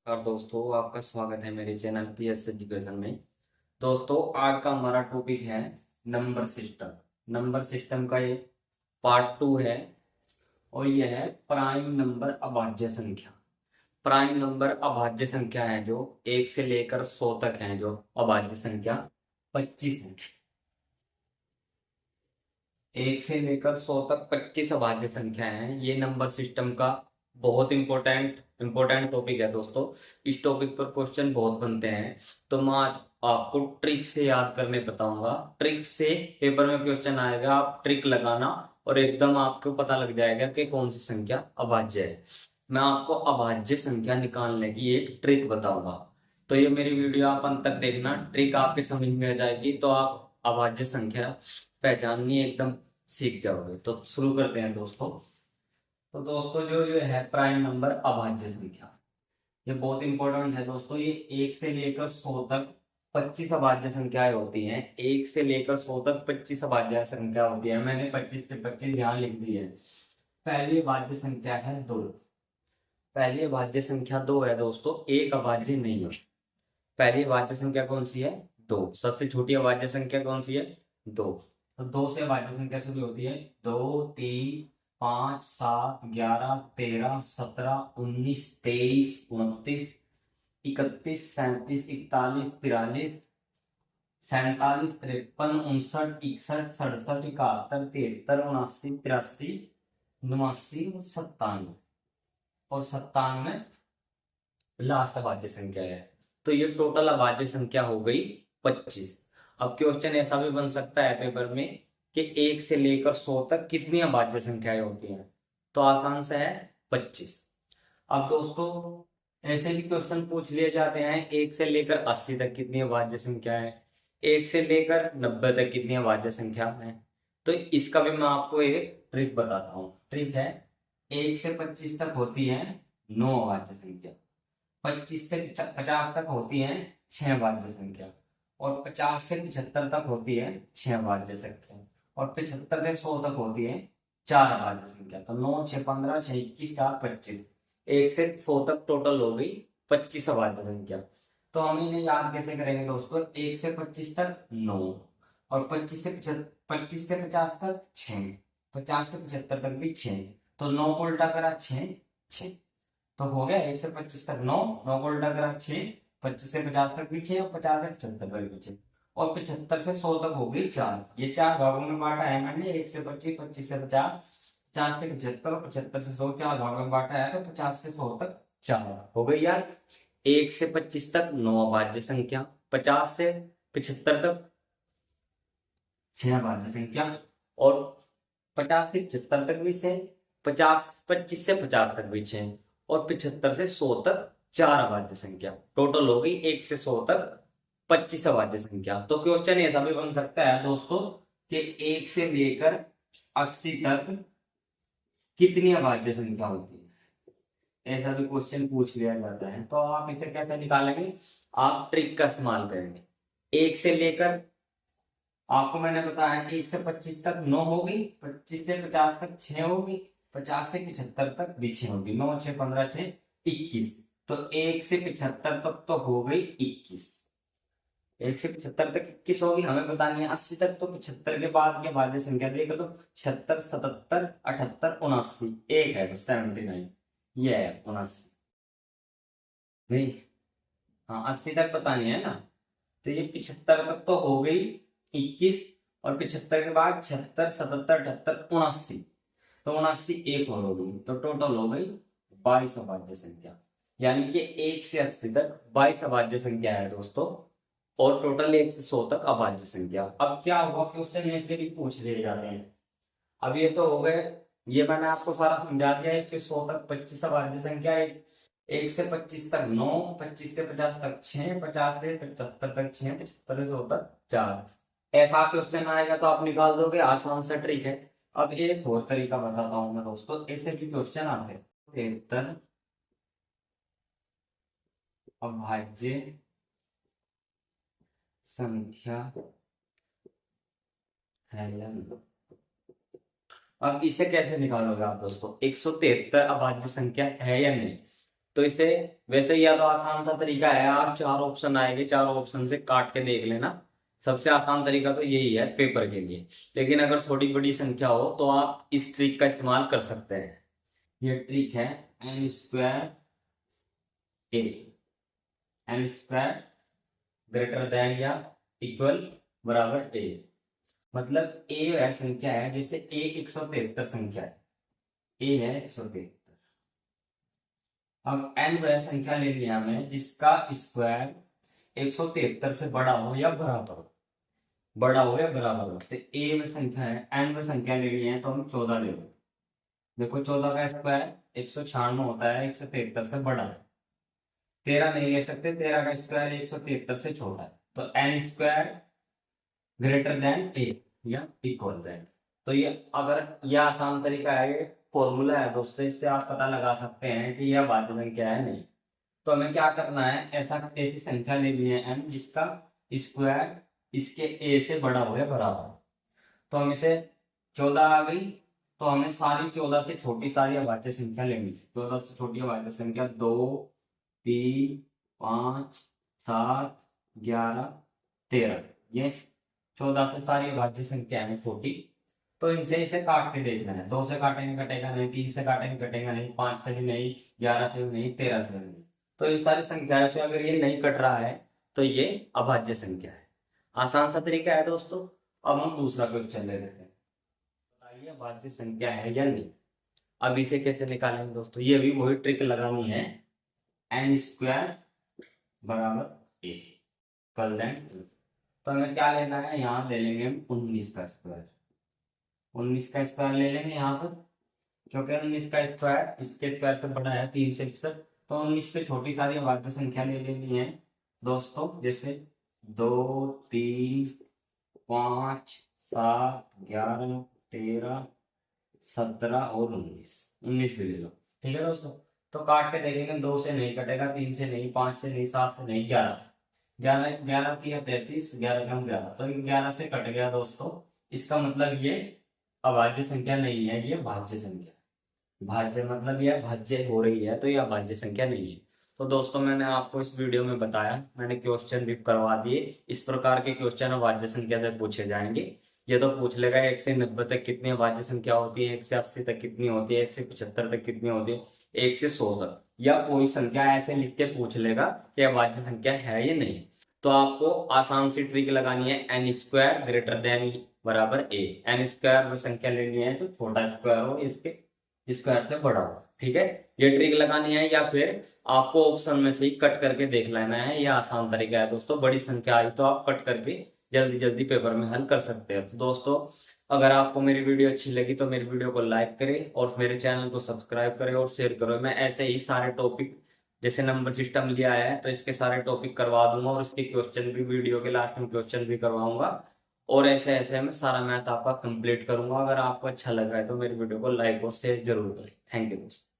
और दोस्तों आपका स्वागत है मेरे चैनल पीएस एजुकेशन में। दोस्तों आज का हमारा टॉपिक है नंबर सिस्टम। नंबर सिस्टम का ये पार्ट 2 है और यह है प्राइम नंबर अभाज्य संख्या। प्राइम नंबर अभाज्य संख्या है जो 1 से लेकर 100 तक है, जो अभाज्य संख्या 25 है। 1 से लेकर 100 तक 25 अभाज्य संख्या है। ये नंबर सिस्टम का बहुत इंपॉर्टेंट टॉपिक है दोस्तों। इस टॉपिक पर क्वेश्चन बहुत बनते हैं, तो मैं आज आपको ट्रिक से याद करने बताऊंगा। ट्रिक से पेपर में क्वेश्चन आएगा, आप ट्रिक लगाना और एकदम आपको पता लग जाएगा कि कौन सी संख्या अभाज्य है। मैं आपको अभाज्य संख्या निकालने की एक ट्रिक बताऊंगा, तो ये मेरी वीडियो आप अंत तक देखना। ट्रिक आपके समझ में आ जाएगी तो आप अभाज्य संख्या पहचाननी एकदम सीख जाओगे। तो शुरू करते हैं दोस्तों। तो दोस्तों जो ये है प्राइम नंबर अभाज्य संख्या, ये बहुत इंपॉर्टेंट है दोस्तों। ये 1 से लेकर 100 तक 25 अभाज्य संख्याएं होती हैं। 1 से लेकर 100 तक 25 अभाज्य संख्या होती है। मैंने 25 से 25 यहाँ लिख दी है। पहली अभाज्य संख्या है 2। पहली अभाज्य संख्या 2 है दोस्तों, एक अभाज्य नहीं है। पहली अभाज्य संख्या कौन सी है? 2। सबसे छोटी अभाज्य संख्या कौन सी है? 2। तो 2 से अभाज्य संख्या शुरू होती है। 2, 3, 5, 7, 11, 13, 17, 19, 23, 29, 31, 37, 41, 43, 47, 53, 59, 61, 67, 71, 73, 79, 83, 89 और 97 और 97 लास्ट अभाज्य संख्या है। तो ये टोटल अभाज्य संख्या हो गई 25। अब क्वेश्चन ऐसा भी बन सकता है पेपर में कि 1 से लेकर 100 तक कितनी अभाज्य संख्याएं होती हैं, तो आसान से है 25। अब दोस्तों ऐसे भी क्वेश्चन पूछ लिए जाते हैं, 1 से लेकर 80 तक कितनी अभाज्य संख्या है, 1 से लेकर 90 तक कितनी अभाज्य संख्या है। तो इसका भी मैं आपको एक ट्रिक बताता हूँ। ट्रिक है, 1 से 25 तक होती है 9 अभाज्य संख्या, 25 से 50 तक होती है 6 अभाज्य संख्या, और 50 से 75 तक होती है 6 अभाज्य संख्या, और 75 से 100 तक होती है 4 अभाज्य संख्या। तो 9, 6, 15, 6, 21, 4, 25, 1 से 100 तक टोटल हो गई 25 अभाज्य संख्या। तो हम इन्हें याद कैसे करेंगे दोस्तों? 1 से 25 तक 9, और 25 से 50 तक 6, 50 से 75 तक भी 6। तो 9 को उल्टा करा 6, 6। तो हो गया 1 से 25 तक 9, 9 को उल्टा करा 6, 25 से 50 तक भी 6 और 50 से 75 तक भी 6, और 75 से 100 तक हो गई 4। ये 4 भागों में बांटा है मैंने, 1 से 25, 25 से 50, 50 से 75 और 75 से 100, 4 भागों में बांटा है। तो 50 से 100 तक 4 हो गई यार। 1 से 25 तक 9 अभाज्य संख्या, 50 से 75 तक 6 अभाज्य संख्या, और 50 से 75 तक भी 6, 25 से 50 तक भी 6, और 75 से 100 तक 4 अभाज्य संख्या। टोटल हो गई 1 से 100 तक 25 अभाज्य संख्या। तो क्वेश्चन ऐसा भी बन सकता है दोस्तों कि 1 से लेकर 80 तक कितनी अभाज्य संख्या होती है। ऐसा भी क्वेश्चन पूछ लिया जाता है। तो आप इसे कैसे निकालेंगे? आप ट्रिक का इस्तेमाल करेंगे। 1 से लेकर, आपको मैंने बताया 1 से 25 तक 9 होगी, 25 से 50 तक 6 होगी, 50 से 75 तक भी 6 होगी। 9, 6, 15, 6, 21। तो 1 से 75 तक तो हो गई 21। 1 से 75 तक 21 होगी, हमें बतानी है 80 तक। तो 75 के बाद के भाज्य संख्या देख लो, 76, 77, 78, 79, एक है तो 79, ये है 79। नहीं, हाँ 80 तक बतानी है ना। तो ये 75 तक तो हो गई 21, और 75 के बाद 76, 77, 78, 79, तो 79 एक और हो गई। तो टोटल हो गई 22 अभाज्य संख्या। यानी कि 1 से 80 तक 22 अभाज्य संख्या है दोस्तों, और टोटल 1 से 100 तक अभाज्य संख्या। अब क्या हुआ, क्वेश्चन ऐसे भी पूछ लिए जाते हैं। अब ये तो हो गए, ये मैंने आपको सारा समझा दिया। 1 से 100 तक 25 अभाज्य संख्या, 1 से 25 तक 9, 25 से 50 तक 6, 50 से 75 तक 6, 75 से 100 तक 4। ऐसा क्वेश्चन आएगा तो आप निकाल दोगे, आसान सा ट्रिक है। अब एक और तरीका बताता हूं मैं दोस्तों, ऐसे भी क्वेश्चन आते हैं। 73 अभाज्य संख्या है या नहीं। अब इसे कैसे निकालोगे आप दोस्तों? 173 अभाज्य संख्या है या नहीं। तो इसे वैसे या तो आसान सा तरीका है, आप चार ऑप्शन आएंगे, चारों ऑप्शन से काट के देख लेना। सबसे आसान तरीका तो यही है पेपर के लिए। लेकिन अगर थोड़ी बड़ी संख्या हो तो आप इस ट्रिक का इस्तेमाल कर सकते हैं। ये ट्रिक है एन स्क्वायर ए, एन स्क्वायर ग्रेटर देन या इक्वल बराबर ए। मतलब ए वह संख्या है जैसे ए 173 संख्या है, ए है 173। अब एन वह संख्या ले लिया हमने जिसका स्क्वायर 173 से बड़ा हो या बराबर हो, बड़ा हो या बराबर हो। तो ए में संख्या है, एन में संख्या ले ली है तो हम 14 ले लो। देखो 14 का स्क्वायर 196 होता है, 173 से बड़ा है। 13 नहीं ले सकते, 13 का स्क्वायर 173 से छोटा है। तो एन स्क्वायर ग्रेटर देन ए या इक्वल देन। तो ये अगर यह आसान तरीका है, ये फॉर्मूला है दोस्तों, इससे आप पता लगा सकते हैं कि यह भाज्य संख्या है नहीं। तो हमें क्या करना है, ऐसी संख्या ले ली है एन जिसका स्क्वायर इसके ए से बड़ा हो या बराबर। तो हम इसे 14 आ गई, तो हमें सारी 14 से छोटी सारी अभाज्य संख्या लेनी थी। 14 से छोटी अभाज्य संख्या 2, 3, 5, 7, 11, 13, ये 14 से सारी अभाज्य संख्या है छोटी। तो इनसे इसे काट के देखना है। 2 से काटेंगे कटेगा नहीं, 3 से काटेंगे कटेगा नहीं, 5 से भी नहीं, 11 से भी नहीं, 13 से भी नहीं। तो इन सारी संख्याओं से अगर ये नहीं कट रहा है तो ये अभाज्य संख्या है। आसान सा तरीका है दोस्तों। अब हम दूसरा क्वेश्चन ले लेते हैं। बताइए अभाज्य संख्या है या नहीं। अब इसे कैसे निकालेंगे दोस्तों, ये भी वही ट्रिक लगानी है। एन स्क्वायर बराबर ए कल देन। तो हमें क्या लेना है, यहाँ ले लेंगे हम 19 का स्क्वायर। 19 का स्क्वायर ले लेंगे यहाँ पर, क्योंकि 19 का स्क्वायर इसके स्क्वायर से बड़ा है 361। तो 19 से छोटी सारी अभाज्य संख्या ले लेनी है दोस्तों, जैसे 2, 3, 5, 7, 11, 13, 17 और 19। 19 भी ले लो, ठीक है दोस्तों। तो काट के देखेंगे, 2 से नहीं कटेगा, 3 से नहीं, 5 से नहीं, 7 से नहीं, 11 से। 11 11 3 33, 11 कम 11, तो 11 से कट गया दोस्तों। इसका मतलब ये अभाज्य संख्या नहीं है, ये भाज्य संख्या। भाज्य मतलब यह भाज्य हो रही है, तो यह भाज्य संख्या नहीं है। तो दोस्तों मैंने आपको इस वीडियो में बताया, मैंने क्वेश्चन भी करवा दिए। इस प्रकार के क्वेश्चन अभाज्य संख्या से पूछे जाएंगे। ये तो पूछ लेगा 1 से 90 तक कितनी अभाज्य संख्या होती है, 1 से 80 तक कितनी होती है, 1 से 75 तक कितनी होती है, 1 से 100 तक, या कोई संख्या ऐसे लिख के पूछ लेगा कि अभाज्य संख्या है या नहीं। तो आपको आसान सी ट्रिक लगानी है, एन स्क्वायर ग्रेटर देन बराबर ए। एन स्क्वायर वो संख्या लेनी है तो छोटा स्क्वायर हो इसके स्क्वायर से बड़ा हो, ठीक है। ये ट्रिक लगानी है, या फिर आपको ऑप्शन में से ही कट करके देख लेना है। यह आसान तरीका है दोस्तों। बड़ी संख्या आई तो आप कट करके जल्दी जल्दी पेपर में हल कर सकते हैं। तो दोस्तों अगर आपको मेरी वीडियो अच्छी लगी तो मेरी वीडियो को लाइक करें और मेरे चैनल को सब्सक्राइब करें और शेयर करो। मैं ऐसे ही सारे टॉपिक, जैसे नंबर सिस्टम लिया है तो इसके सारे टॉपिक करवा दूंगा, और इसके क्वेश्चन भी वीडियो के लास्ट में क्वेश्चन भी करवाऊंगा, और ऐसे ऐसे मैं सारा मैथ आपका कंप्लीट करूंगा। अगर आपको अच्छा लगा है तो मेरी वीडियो को लाइक और शेयर जरूर करें। थैंक यू दोस्तों।